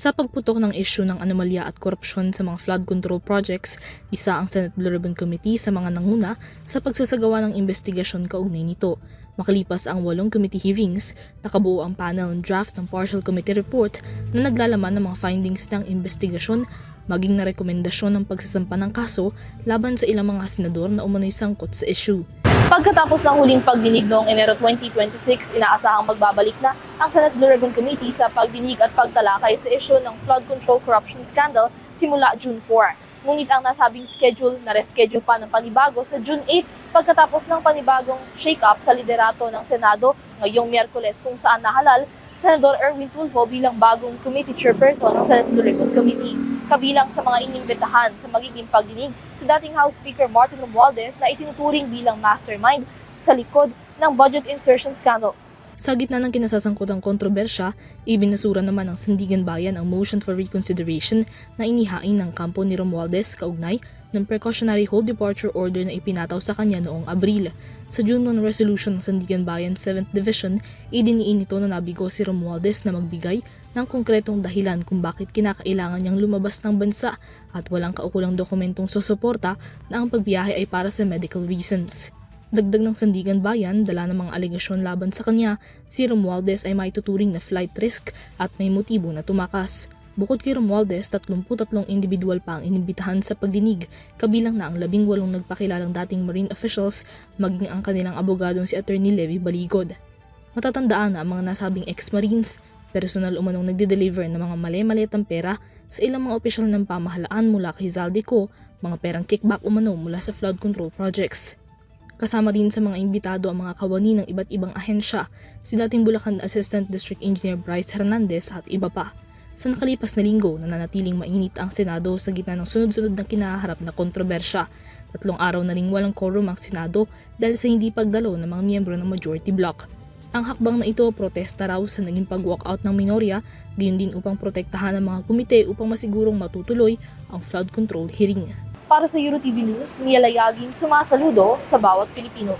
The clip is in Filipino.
Sa pagputok ng isyu ng anomalya at korupsyon sa mga flood control projects, isa ang Senate Blue Ribbon Committee sa mga nanguna sa pagsasagawa ng investigasyon kaugnay nito. Makalipas ang 8 committee hearings, nakabuo ang panel ng draft ng partial committee report na naglalaman ng mga findings ng investigasyon, maging na rekomendasyon ng pagsasampa ng kaso laban sa ilang mga senador na umano'y sangkot sa issue. Pagkatapos ng huling pagdinig noong Enero 2026, inaasahang magbabalik na ang Senate Blue Ribbon Committee sa pagdinig at pagtalakay sa isyu ng flood control corruption scandal simula June 4. Ngunit ang nasabing schedule na reschedule pa ng panibago sa June 8 pagkatapos ng panibagong shake-up sa liderato ng Senado ngayong Miyerkules kung saan nahalal si Senador Erwin Tulfo bilang bagong committee chairperson ng Senate Blue Ribbon Committee. Kabilang sa mga inimbitahan sa magiging pagdinig si dating House Speaker Martin Romualdez na itinuturing bilang mastermind sa likod ng budget insertion scandal. Sa gitna ng kinasasangkutang kontrobersya, ibinasura naman ng Sandigan Bayan ang motion for reconsideration na inihain ng kampo ni Romualdez kaugnay ng precautionary hold departure order na ipinataw sa kanya noong Abril. Sa June 1 resolution ng Sandigan Bayan 7th Division, idiniin nito na nabigo si Romualdez na magbigay ng konkretong dahilan kung bakit kinakailangan niyang lumabas ng bansa at walang kaukulang dokumentong susuporta na ang pagbiyahe ay para sa medical reasons. Dagdag ng Sandigan Bayan, dala ng mga alegasyon laban sa kanya, si Romualdez ay maituturing na flight risk at may motibo na tumakas. Bukod kay Romualdez, 33 individual pa ang inimbitahan sa pagdinig, kabilang na ang 18 nagpakilalang dating Marine officials, maging ang kanilang abogadong si Attorney Levi Baligod. Matatandaan na ang mga nasabing ex-Marines, personal umanong nagde-deliver ng mga mali-malitang pera sa ilang mga opisyal ng pamahalaan mula kay Zaldico, mga perang kickback umano mula sa flood control projects. Kasama rin sa mga imbitado ang mga kawani ng iba't ibang ahensya, si dating Bulacan Assistant District Engineer Bryce Hernandez at iba pa. Sa nakalipas na linggo, nananatiling mainit ang Senado sa gitna ng sunod-sunod na kinaharap na kontrobersya. 3 araw na ring walang quorum ang Senado dahil sa hindi pagdalo ng mga miyembro ng majority bloc. Ang hakbang na ito protesta raw sa naging pag-walkout ng minorya, gayon din upang protektahan ang mga komite upang masigurong matutuloy ang flood control hearing. Para sa EuroTV News, Mia Layagin sumasaludo sa bawat Pilipino.